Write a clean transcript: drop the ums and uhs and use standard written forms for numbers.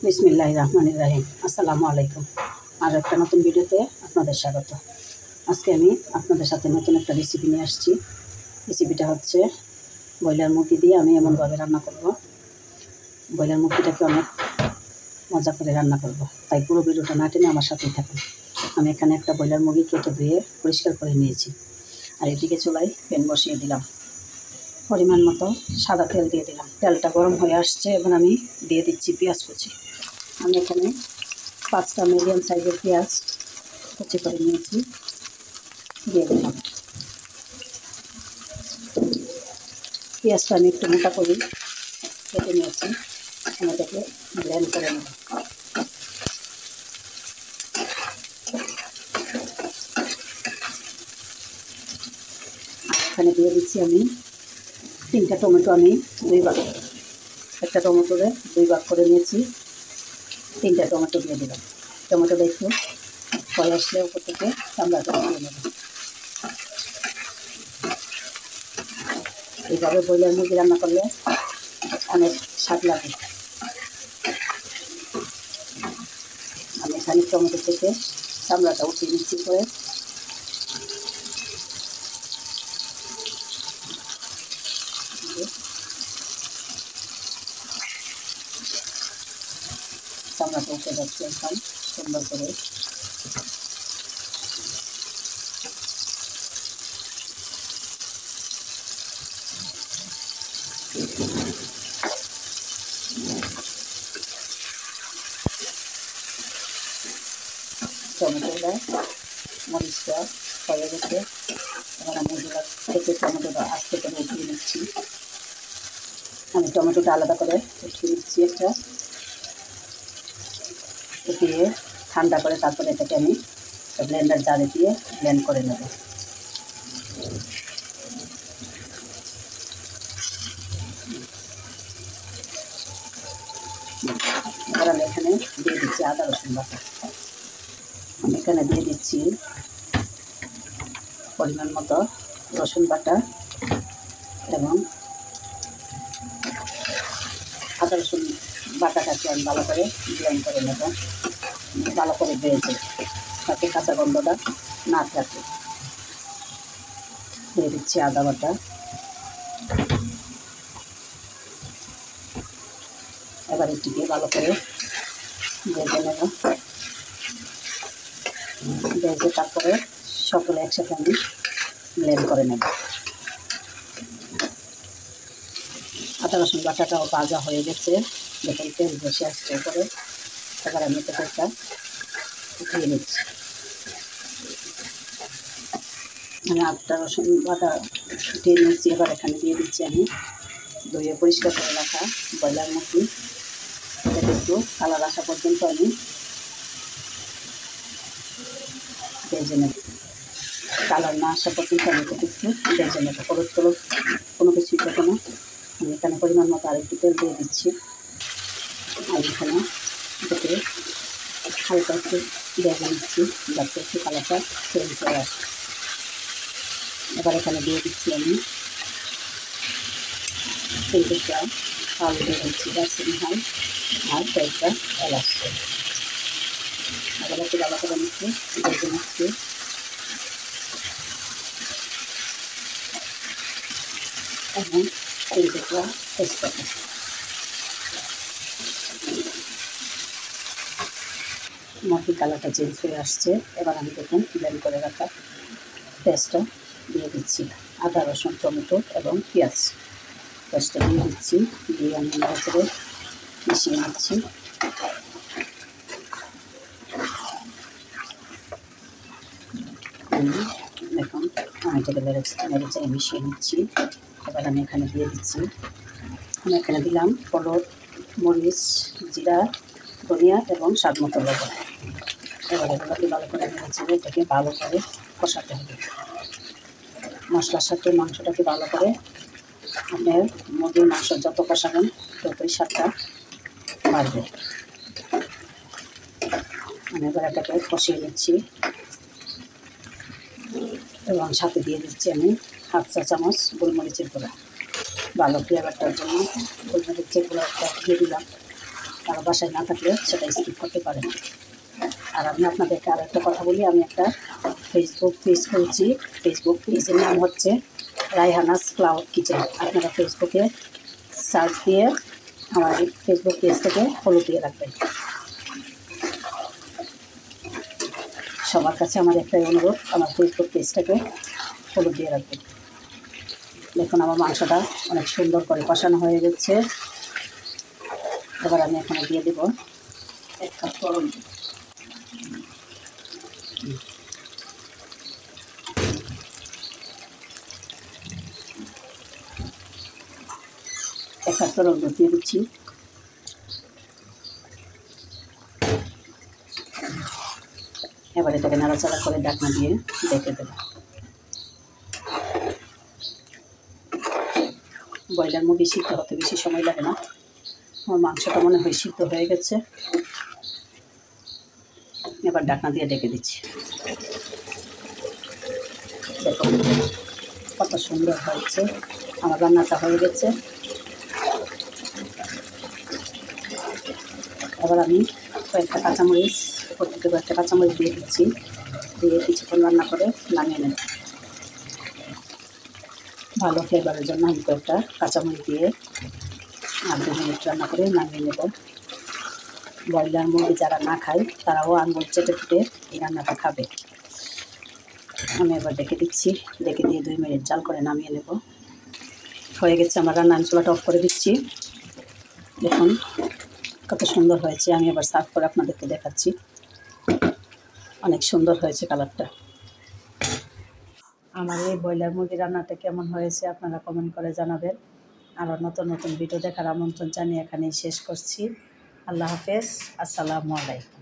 বিসমিল্লাহির রহমানির রহিম। আসসালামু আলাইকুম। আর একটা নতুন ভিডিওতে আপনাদের স্বাগত। আজকে আমি আপনাদের সাথে নতুন একটা রেসিপি নিয়ে আসছি। রেসিপিটা হচ্ছে ব্রয়লার মুরগি দিয়ে আমি এমনভাবে রান্না করব। ব্রয়লার মুরগিটাকে অনেক মজা করে রান্না করব, তাই পুরো ভিডিওটা না টেনে আমার সাথেই থাকুন। আমি এখানে একটা ব্রয়লার মুরগি কেটে ধুয়ে পরিষ্কার করে নিয়েছি। আর এদিকে চুলায় প্যান বসিয়ে দিলাম, পরিমাণ মতো সাদা তেল দিয়ে দিলাম। তেলটা গরম হয়ে আসছে, এবার আমি দিয়ে দিচ্ছি পেঁয়াজ কুচি। আমি এখানে 5টা মিডিয়াম সাইজের পেঁয়াজ কুচি করে নিয়েছি, দিয়ে দিলাম। পেঁয়াজটা আমি একটু মোটা করে কেটে নিয়েছি, আমি এটাকে ব্লেন্ড করে নেব। আর এখানে দিয়ে দিচ্ছি আমি 3টা টমেটো, আমি একটা টমেটোরে 2 ভাগ করে নিয়েছি। 3টা টমেটো দিয়ে দিলাম। টমেটোটা একটু ফল আসলে উপর থেকে চামড়াটা দিয়ে নেব। এইভাবে ব্রয়লার মুরগি রান্না করলে অনেক স্বাদ লাগে। আমি এখানে টমেটো থেকে চামড়াটা উঠিয়ে নিচ্ছি, করে চামড়াটা উঠে যাচ্ছে এখন সুন্দর করে। টমেটোটা মরিচটা হয়ে গেছে, এবার আমি এগুলো থেকে টমেটোটা আস্তে করে উঠিয়ে নিচ্ছি। আমি টমেটোটা আলাদা করে উঠিয়ে নিচ্ছি, একটা উঠিয়ে ঠান্ডা করে তারপরে এটাকে আমি ব্লেন্ডার জারে দিয়ে ব্লেন্ড করে নেব। এবার আমি এখানে দিয়ে দিচ্ছি আদা রসুন বাটা। আমি এখানে দিয়ে দিচ্ছি পরিমাণ মতো রসুন বাটা এবং আদা রসুন বাটাটাকে আমি ভালো করে ব্লেন্ড করে নেব, ভালো করে ভেজে তাতে কাঁচা গন্ধটা না থাকে। দিয়ে দিচ্ছি আদা বাটা, এবার এটিকে ভালো করে ভেজে নেব। ভেজে তারপরে সকলে একসাথে আমি ব্লেন্ড করে নেব। আদা রসুন বাটাটাও ভাজা হয়ে গেছে, দেখুন তেল বসে আসছে উপরে। এবার আমি তেলটা উঠিয়ে নিচ্ছি। আমি আদা রসুন বাটা উঠিয়ে নিচ্ছি। এবার এখানে দিয়ে দিচ্ছি আমি ধুয়ে পরিষ্কার করে রাখা ব্রয়লার মুরগি। এটা একটু কালার আসা পর্যন্ত আমি ভেজে নেব। কালার না আসা পর্যন্ত আমি এটা একটু ভেজে নেব। হলুদ টলুদ কোনো কিছুই দেবো না। আমি এখানে পরিমাণ মতো আরেকটু তেল দিয়ে দিচ্ছি। আর এখানে এটাকে হালকা একটু ভেজে নিচ্ছি যাতে একটু কালারটা চেঞ্জ হয়ে আসে। এবার এখানে দিয়ে দিচ্ছি আমি 3টা আলু দিয়ে দিচ্ছি, দারচিনি হাল আর কয়েকটা এলাচ। এবার একটু ভালো করে নিচ্ছি, ভেজে নিচ্ছি। এবং 3টা তেজপাতা। মুরগির কালারটা চেঞ্জ হয়ে আসছে। এবার আমি দেখুন ব্লেন্ড করে রাখা পেস্টটা দিয়ে দিচ্ছি। আদা রসুন টমেটো এবং পেঁয়াজ পেস্টটা দিয়ে দিচ্ছি, দিয়ে আমি ভালো করে মিশিয়ে নিচ্ছি। দেখুন আমি এটাকে নেড়ে মিশিয়ে নিচ্ছি। এবার আমি এখানে দিয়ে দিচ্ছি, আমি এখানে দিলাম হলুদ, মরিচ, জিরা, ধনিয়া এবং স্বাদ মতো লবণ। এবার এগুলোকে ভালো করে নেড়ে এটাকে ভালো করে কষাতে হবে। মশলার সাথে মাংসটাকে ভালো করে, আপনার মুরগির মাংস যত কষাবেন ততই স্বাদটা বাড়বে। আমি এবার এটাকে কষিয়ে নিচ্ছি এবং সাথে দিয়ে দিচ্ছি আমি 1/2 চা চামচ গোলমরিচের গুঁড়া। ভালো ফ্লেভারটার জন্য গোলমরিচের গুঁড়াটা দিয়ে দিলাম। আপনারা বাসায় না থাকলে সেটা স্কিপ করতে পারেন। আর আমি আপনাদেরকে আর একটা কথা বলি, আমি একটা ফেসবুক পেজ করেছি। ফেসবুক পেজের নাম হচ্ছে রায়হানাস ক্লাউড কিচেন। আপনারা ফেসবুকে সার্চ দিয়ে আমার ফেসবুক পেজ থেকে ফলো দিয়ে রাখবেন। সবার কাছে আমার একটাই অনুরোধ, আমার ফেসবুক পেজটাকে ফলো দিয়ে রাখবেন। দেখুন আমার মাংসটা অনেক সুন্দর করে কষানো হয়ে গেছে। এবার আমি এখানে দিয়ে দেব 1 কাপ গরম দুধ। 1 কাপ গরম দুধ দিয়ে দিচ্ছি। এবার এটাকে নাড়াচাড়া করে ঢাকনা দিয়ে ঢেকে দেব। ব্রয়লার মুরগি সিদ্ধ হতে বেশি সময় লাগে না। আমার মাংসটা মনে হয় সিদ্ধ হয়ে গেছে। এবার ঢাকনা দিয়ে ঢেকে দিচ্ছি। দেখুন কত সুন্দর হয়েছে, আমার রান্নাটা হয়ে গেছে। এবার আমি কয়েকটা কাঁচামরিচ, উপর থেকে কয়েকটা কাঁচামরিচ দিয়ে দিচ্ছি। দিয়ে কিছুক্ষণ রান্না করে নামিয়ে নেব। ভালো ফ্লেভারের জন্য আমি কয়েকটা কাঁচামরিচ দিয়ে 8-2 মিনিট রান্না করে নামিয়ে নেব। ব্রয়লার মুরগি যারা না খায় তারাও আঙুল চেটে ফুটে এই রান্নাটা খাবে। আমি এবার ডেকে দিচ্ছি। ডেকে দিয়ে 2 মিনিট জাল করে নামিয়ে নেব। হয়ে গেছে আমার রান্না। আমি চুলাটা অফ করে দিচ্ছি। দেখুন কত সুন্দর হয়েছে। আমি এবার সার্ভ করে আপনাদেরকে দেখাচ্ছি। অনেক সুন্দর হয়েছে কালারটা। আমার এই ব্রয়লার মুরগি রান্নাটা কেমন হয়েছে আপনারা কমেন্ট করে জানাবেন। আরও নতুন নতুন ভিডিও দেখার আমন্ত্রণ জানিয়ে এখানেই শেষ করছি। আল্লাহ হাফেজ। আসসালামু আলাইকুম।